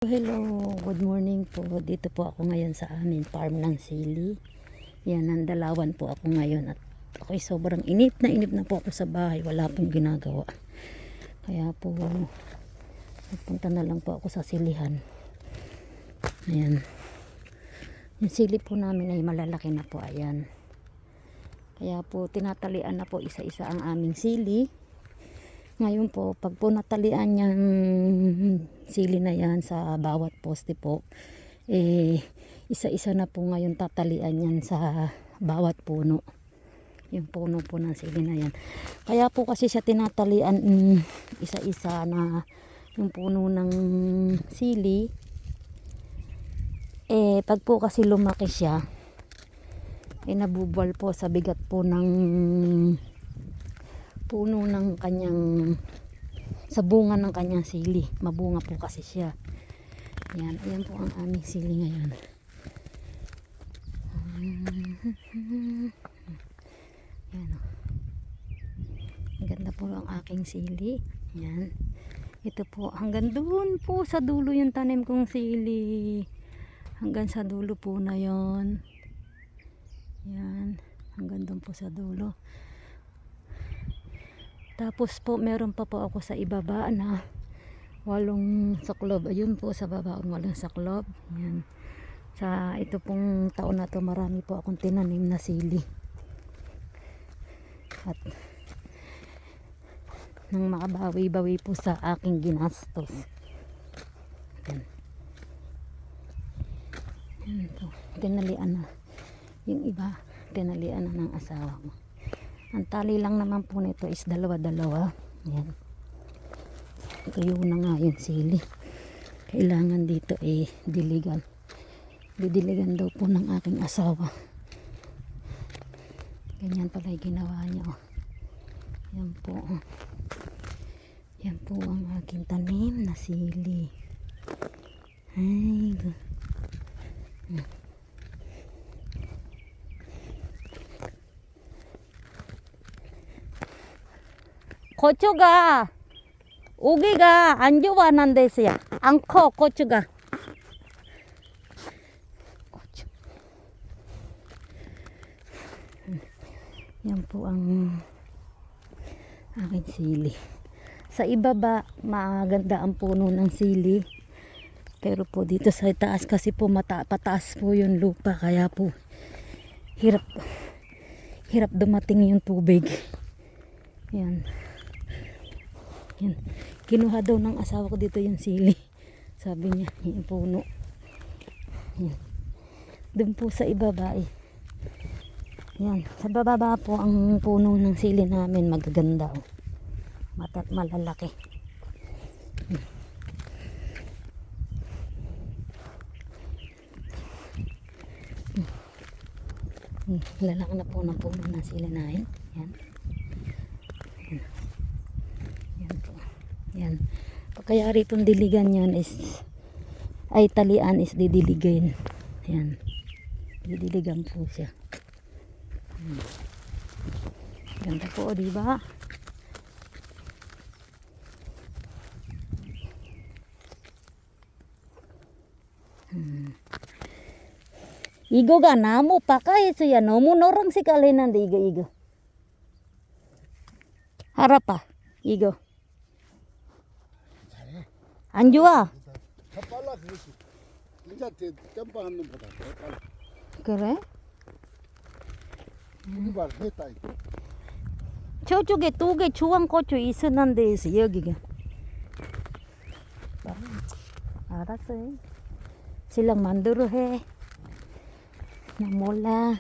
Hello, good morning po. Dito po ako ngayon sa amin farm ng sili. Yan, nandalawan po ako ngayon at ako'y sobrang inip na po ako sa bahay. Wala pong ginagawa. Kaya po, nagpunta na lang po ako sa silihan. Ayan. Yung sili po namin ay malalaki na po. Ayan. Kaya po, tinatalian na po isa-isa ang aming sili. Ngayon po, pag po natalian yung sili na yan sa bawat poste po, isa-isa na po ngayon tatalian yan sa bawat puno. Yung puno po ng sili na yan. Kaya po kasi siya tinatalian isa-isa na yung puno ng sili. Pag po kasi lumaki siya, nabubuwal po sa bigat po ng puno ng kanyang sa bunga ng kanyang sili. Mabunga po kasi siya. Ayan, ayan po ang aming sili ngayon. Ayan, ang ganda po ang aking sili. Ayan. Ito po, hanggang doon po sa dulo yung tanim kong sili. Hanggang sa dulo po na yon. Ayan, hanggang doon po sa dulo. Tapos po meron pa po ako sa ibaba na 8 saklob. Ayun po sa baba ang 8 saklob. Yan. Sa ito pong taon na to marami po akong tinanim na sili. At nang makabawi-bawi po sa aking ginastos. Yan. Yan po. Tinalian na. Yung iba, tinalian na ng asawa mo. Ang tali lang naman po nito is dalawa-dalawa. Ayan. Tuyo na nga yung sili. Kailangan dito diligan. Didiligan daw po ng aking asawa. Ganyan pala yung ginawa niya. Oh. Yan po. Yan po ang aking tanim na sili. Ay. 고추가 오기가 안 좋아하는 데서야 안 커 고추가. 고추. Yan po ang aking sili. Sa ibaba maganda ang puno ng sili. Pero po dito sa taas kasi po pataas po yung lupa kaya po hirap dumating yung tubig. Yan. Yan. Kinuha daw ng asawa ko dito yung sili. Sabi niya, yung puno. Yan. Doon po sa ibaba Yan. Sa bababa po ang puno ng sili namin. Magaganda. Oh. Malalaki. Lalaki na po ng puno ng sili namin. Yan. Yan. Kaya ritong diligan yan talian is didiligin. Yan. Didiligan po siya. Ganda po, di ba? 이거가 나무 바깥에서야 너무 노란색 깔리는데 이거. 알아봐. 이거. 안 좋아? 더 빨라 그것이. 이제 점프하는 놈보다 더 빨라. 그래? 여기 봐, 했다 이거. 저쪽에 2개 주황고추 있었는데 여기가. 알았어요. silang manduro na mula.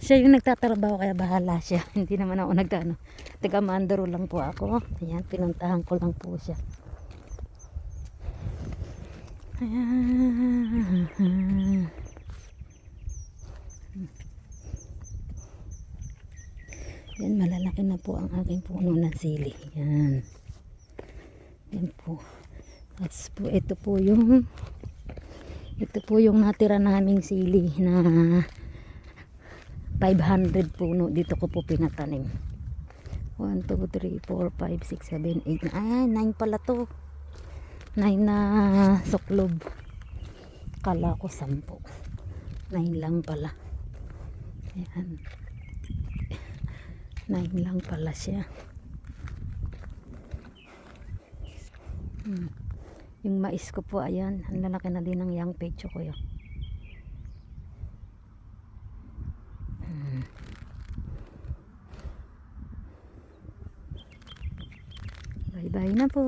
Siya yung nagtatrabaho kaya bahala siya. Hindi naman ako nagtano. Taga manduro lang po ako. Ayan, pinuntahan ko lang po siya. Yan, malalaki na po ang aking puno ng sili. Yan. Yan po. That's po, ito po yung natira naming sili na 500 puno. Dito ko po pinatanim. 1, 2, 3, 4, 5, 6, 7, 8, 9 pala to. 9 na suklob. Kala ko 10. 9 lang pala. Ayan. 9 lang pala siya. Yung mais ko po, ayan. Ang lalaki na din ng young pecho ko yun. Bye bye na po.